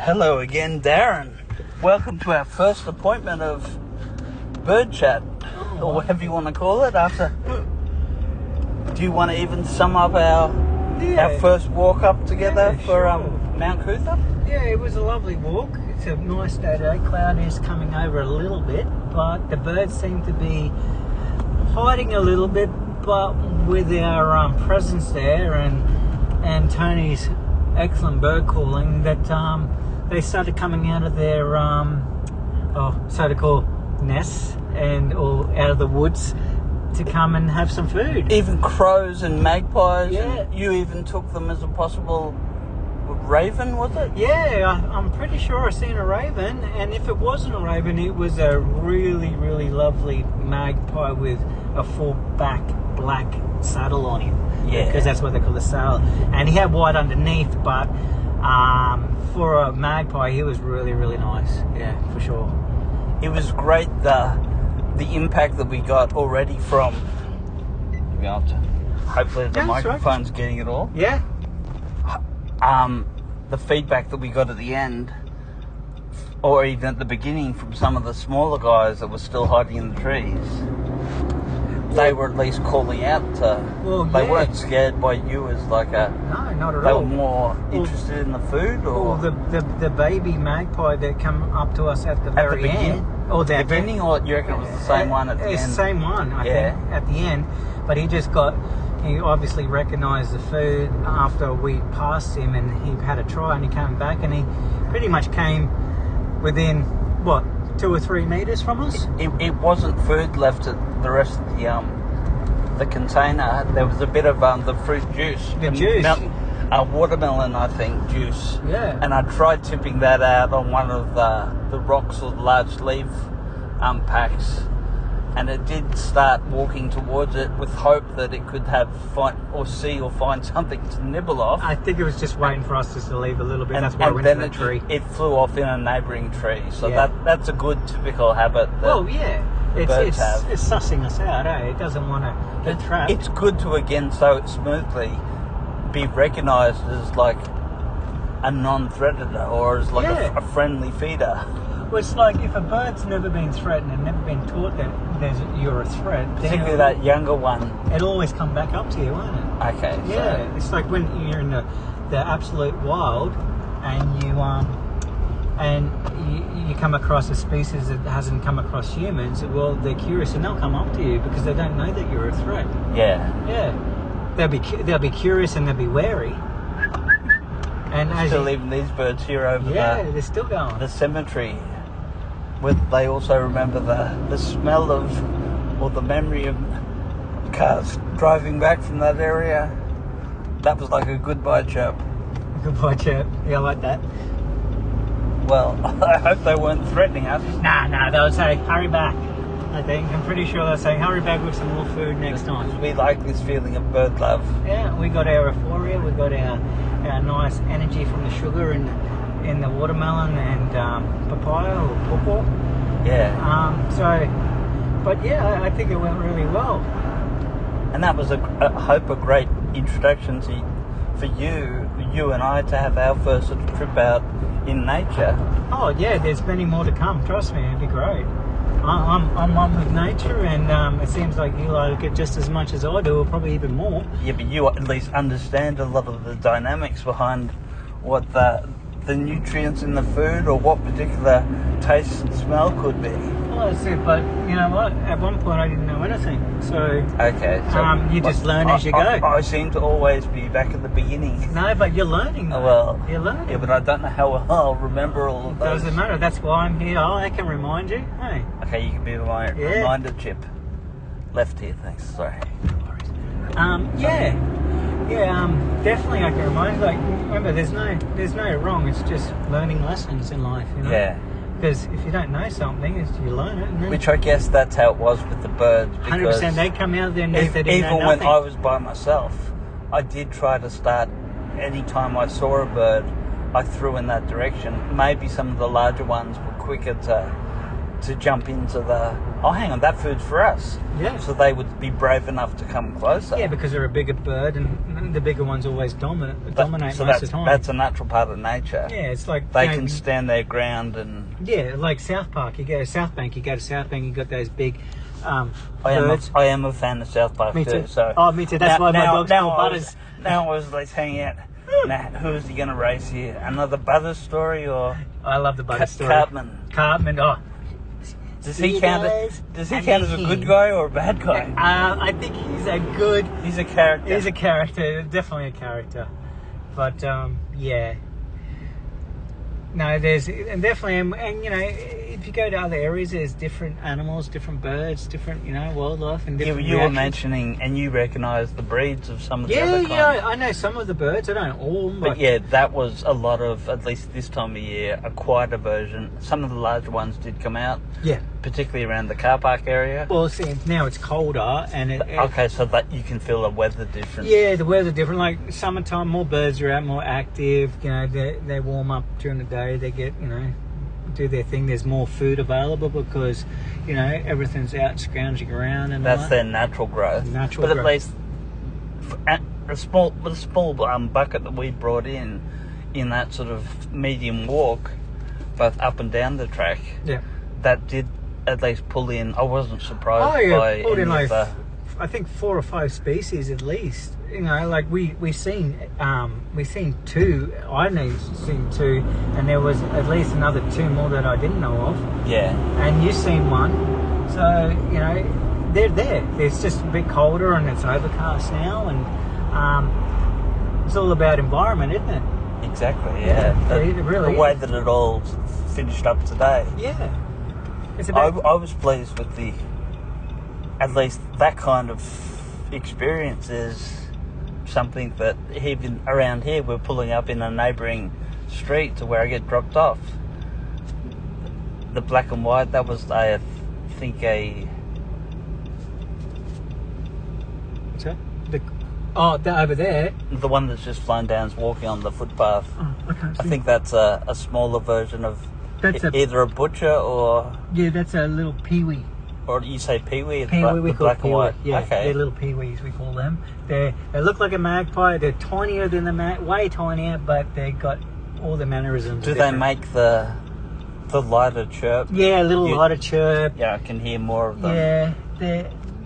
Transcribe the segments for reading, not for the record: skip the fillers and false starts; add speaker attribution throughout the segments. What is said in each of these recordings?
Speaker 1: Hello again, Darren. Welcome to our first appointment of BirdChat, or whatever you want to call it. Do you want to even sum up our first walk up together for Mount Cootha?
Speaker 2: Yeah, it was a lovely walk. It's a nice day today. Cloud is coming over a little bit, but the birds seem to be hiding a little bit. But with our presence there and Tony's excellent bird calling, that they started coming out of their so-called nests or out of the woods to come and have some food.
Speaker 1: Even crows and magpies.
Speaker 2: Yeah.
Speaker 1: And you even took them as a possible raven, was it?
Speaker 2: Yeah, I'm pretty sure I seen a raven, and if it wasn't a raven, it was a really, really lovely magpie with a fullback black saddle on him.
Speaker 1: Yeah.
Speaker 2: Because that's what they call the saddle. And he had white underneath, but for a magpie, he was really, really nice. Yeah, for sure.
Speaker 1: It was great, the impact that we got already from... Hopefully the microphone's getting it all.
Speaker 2: Yeah.
Speaker 1: The feedback that we got at the end, or even at the beginning, from some of the smaller guys that were still hiding in the trees, they were at least calling out to... They weren't scared by you as like a...
Speaker 2: No, not at all.
Speaker 1: They were more interested in the food, or...
Speaker 2: the baby magpie that come up to us at the very end. Or the
Speaker 1: beginning, or you reckon it was the same one at the end?
Speaker 2: It's the same one, I think, at the end. But he obviously recognised the food after we passed him, and he had a try, and he came back, and he pretty much came within, 2 or 3 metres from us?
Speaker 1: It wasn't food left at the rest of the container. There was a bit of the fruit juice.
Speaker 2: The juice.
Speaker 1: Watermelon, I think, juice.
Speaker 2: Yeah.
Speaker 1: And I tried tipping that out on one of the rocks or large leaf unpacks. And it did start walking towards it with hope that it could find something to nibble off.
Speaker 2: I think it was just waiting for us just to leave a little bit. That's why it went to the tree.
Speaker 1: It flew off in a neighbouring tree. So that's a good typical habit.
Speaker 2: It's sussing us out, eh? It doesn't want to get trapped.
Speaker 1: It's good to, again, so smoothly be recognised as like a non-threatener or as like a friendly feeder.
Speaker 2: Well, it's like if a bird's never been threatened and never been taught that you're a threat,
Speaker 1: particularly that younger one,
Speaker 2: it'll always come back up to you, won't it?
Speaker 1: Okay.
Speaker 2: Yeah, so it's like when you're in the absolute wild and you come across a species that hasn't come across humans. Well, they're curious and they'll come up to you because they don't know that you're a threat.
Speaker 1: Yeah.
Speaker 2: Yeah. They'll be curious and they'll be wary. And
Speaker 1: even these birds here over
Speaker 2: they're still going.
Speaker 1: The cemetery. They also remember the smell of, or the memory of cars driving back from that area. That was like a goodbye chirp.
Speaker 2: Goodbye chirp. Yeah, I like that.
Speaker 1: Well, I hope they weren't threatening us.
Speaker 2: Nah, they'll say, hurry back. I think. I'm pretty sure they'll say, hurry back with some more food next time.
Speaker 1: We like this feeling of bird love.
Speaker 2: Yeah, we got our euphoria, we got our nice energy from the sugar in the watermelon and papaya or pawpaw.
Speaker 1: Yeah.
Speaker 2: I think it went really well.
Speaker 1: And that was a great introduction for you and I to have our first sort of trip out in nature.
Speaker 2: Oh yeah, there's many more to come. Trust me, it'd be great. I'm one with nature, and it seems like you like it just as much as I do, or probably even more.
Speaker 1: Yeah, but you at least understand a lot of the dynamics behind what the nutrients in the food or what particular taste and smell could be.
Speaker 2: Well, that's it, but you know what? At one point I didn't know anything. So you just learn as you go.
Speaker 1: I seem to always be back at the beginning.
Speaker 2: No, but you're learning.
Speaker 1: Well,
Speaker 2: you're learning.
Speaker 1: Yeah, but I don't know how well I'll remember all of those.
Speaker 2: Doesn't matter. That's why I'm here. I can remind you. Hey.
Speaker 1: Okay, you can be my reminder chip. Left here, thanks. Sorry.
Speaker 2: Definitely I can remind you. Like, remember, there's no wrong. It's just learning lessons in life, you know.
Speaker 1: Yeah.
Speaker 2: Because if you don't know something, you learn it. And then
Speaker 1: which I guess that's how it was with the birds.
Speaker 2: 100%. They come out there and they didn't know
Speaker 1: even when
Speaker 2: nothing.
Speaker 1: I was by myself, I did try to start. Any time I saw a bird, I threw in that direction. Maybe some of the larger ones were quicker to to jump into the, oh, hang on, that food's for us.
Speaker 2: Yeah.
Speaker 1: So they would be brave enough to come closer.
Speaker 2: Yeah, because they're a bigger bird, and the bigger ones always dominate
Speaker 1: So
Speaker 2: most of the time.
Speaker 1: that's a natural part of nature.
Speaker 2: Yeah, it's like
Speaker 1: They can stand their ground and...
Speaker 2: Yeah, like South Park. You go to South Bank, you got those big
Speaker 1: I
Speaker 2: birds.
Speaker 1: am a fan of South Park
Speaker 2: Me too.
Speaker 1: So
Speaker 2: Oh, me too. That's why my dog's called Butters.
Speaker 1: Now I was like hanging out. Now, who is he going to race here? Another Butters story or...
Speaker 2: I love the Butters story.
Speaker 1: Cartman,
Speaker 2: oh.
Speaker 1: Does he count as a good guy or a bad guy?
Speaker 2: I think he's a good...
Speaker 1: He's a character.
Speaker 2: He's a character, definitely a character. But, yeah. No, there's... And definitely, and you know, if you go to other areas, there's different animals, different birds, different, you know, wildlife and different
Speaker 1: You were
Speaker 2: reactions.
Speaker 1: mentioning, and you recognise the breeds of some of the other kinds.
Speaker 2: Yeah, I know some of the birds. I don't all,
Speaker 1: but yeah, that was a lot of, at least this time of year, a quieter version. Some of the larger ones did come out.
Speaker 2: Yeah.
Speaker 1: Particularly around the car park area.
Speaker 2: Well, see, now it's colder and
Speaker 1: okay, so that you can feel the weather difference.
Speaker 2: Yeah, the weather different. Like summertime, more birds are out, more active. You know, they warm up during the day. They get, you know, do their thing. There's more food available because, you know, everything's out scrounging around and
Speaker 1: that's their natural growth. But at least a small bucket that we brought in that sort of medium walk, both up and down the track.
Speaker 2: Yeah,
Speaker 1: that did at least pull in. I wasn't surprised by
Speaker 2: pulled in
Speaker 1: any
Speaker 2: like I think 4 or 5 species at least. You know, like we've seen 2. I've seen 2, and there was at least another 2 more that I didn't know of.
Speaker 1: Yeah.
Speaker 2: And you've seen 1, so you know they're there. It's just a bit colder and it's overcast now, and it's all about environment, isn't it?
Speaker 1: Exactly. Yeah.
Speaker 2: Really.
Speaker 1: The way that it all finished up today.
Speaker 2: Yeah. It's
Speaker 1: I was pleased with at least that kind of experience is something that even around here we're pulling up in a neighbouring street to where I get dropped off. The black and white, that was I think
Speaker 2: what's that? That over there.
Speaker 1: The one that's just flown down is walking on the footpath.
Speaker 2: Oh, I can't see.
Speaker 1: I think that's a smaller version of either a butcher or...
Speaker 2: Yeah, that's a little peewee.
Speaker 1: Or you say peewee?
Speaker 2: Peewee, we call
Speaker 1: black and white.
Speaker 2: Yeah,
Speaker 1: okay.
Speaker 2: They're little peewees, we call them. They look like a magpie. They're tinier than the way tinier, but they got all the mannerisms.
Speaker 1: Do they make the lighter chirp?
Speaker 2: Yeah, a little lighter chirp.
Speaker 1: Yeah, I can hear more of them.
Speaker 2: Yeah,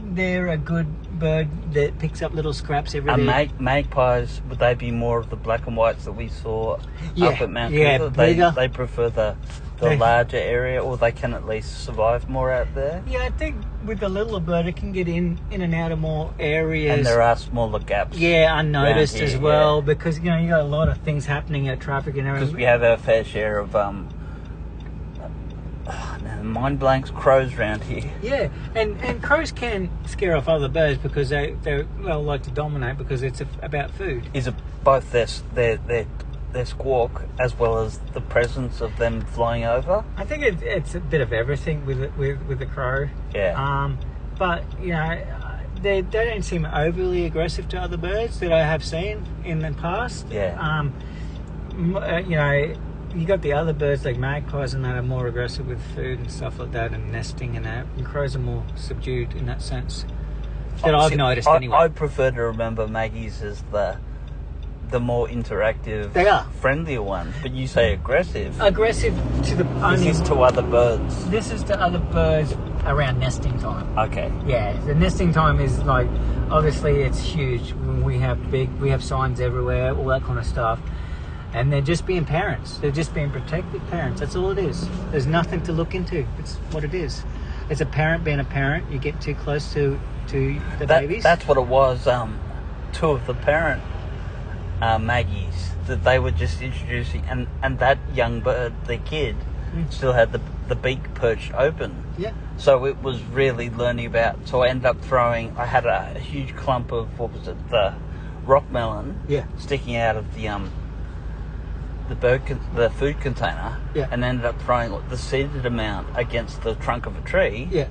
Speaker 2: they're a good bird that picks up little scraps every day.
Speaker 1: Magpies, would they be more of the black and whites that we saw up at Mount
Speaker 2: Coot-tha?
Speaker 1: They prefer the larger area, or they can at least survive more out there?
Speaker 2: Yeah, I think with the littler bird, it can get in and out of more areas.
Speaker 1: And there are smaller gaps.
Speaker 2: Yeah, unnoticed
Speaker 1: here,
Speaker 2: as well, because, you know, you got a lot of things happening at traffic and everything.
Speaker 1: Because we have our fair share of mind blanks, crows around here.
Speaker 2: Yeah, and crows can scare off other birds because they like to dominate because it's about food.
Speaker 1: Is it both their squawk as well as the presence of them flying over?
Speaker 2: I think it's a bit of everything with the crow.
Speaker 1: Yeah.
Speaker 2: But you know, they don't seem overly aggressive to other birds that I have seen in the past.
Speaker 1: Yeah.
Speaker 2: You know, you got the other birds like magpies and that are more aggressive with food and stuff like that and nesting and that. And crows are more subdued in that sense. That I've noticed anyway.
Speaker 1: I prefer to remember Maggie's as the more interactive,
Speaker 2: they are
Speaker 1: friendlier ones. But you say aggressive.
Speaker 2: Aggressive to the only.
Speaker 1: This is to other birds.
Speaker 2: This is to other birds around nesting time.
Speaker 1: Okay.
Speaker 2: Yeah, the nesting time is like, obviously it's huge. We have signs everywhere, all that kind of stuff. And they're just being parents. They're just being protective parents. That's all it is. There's nothing to look into. It's what it is. It's a parent being a parent. You get too close to the babies.
Speaker 1: That's what it was. 2 of the parent Maggies that they were just introducing, and that young bird, the kid, still had the beak perched open.
Speaker 2: Yeah.
Speaker 1: So it was really learning about. So I ended up throwing. I had a huge clump of the rock melon.
Speaker 2: Yeah.
Speaker 1: Sticking out of the food container,
Speaker 2: yeah,
Speaker 1: and ended up throwing the seeded amount against the trunk of a tree,
Speaker 2: yeah,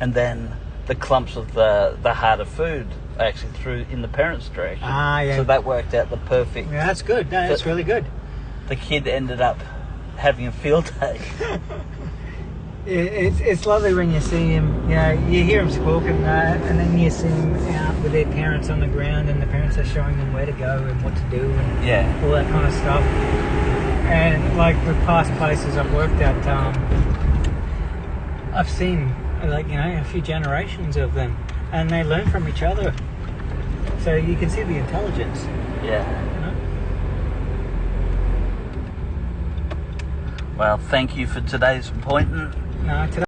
Speaker 1: and then the clumps of the harder food I actually threw in the parents' direction.
Speaker 2: Yeah.
Speaker 1: So that worked out the perfect.
Speaker 2: Yeah, that's good. No, that's really good.
Speaker 1: The kid ended up having a field day.
Speaker 2: It's lovely when you see him. You know, you hear him squawking and then you see him out with their parents on the ground, and the parents are showing them where to go and what to do and all that kind of stuff. And like with past places I've worked at, I've seen like, you know, a few generations of them, and they learn from each other. So you can see the intelligence.
Speaker 1: Yeah.
Speaker 2: You know?
Speaker 1: Well, thank you for today's appointment.
Speaker 2: No, today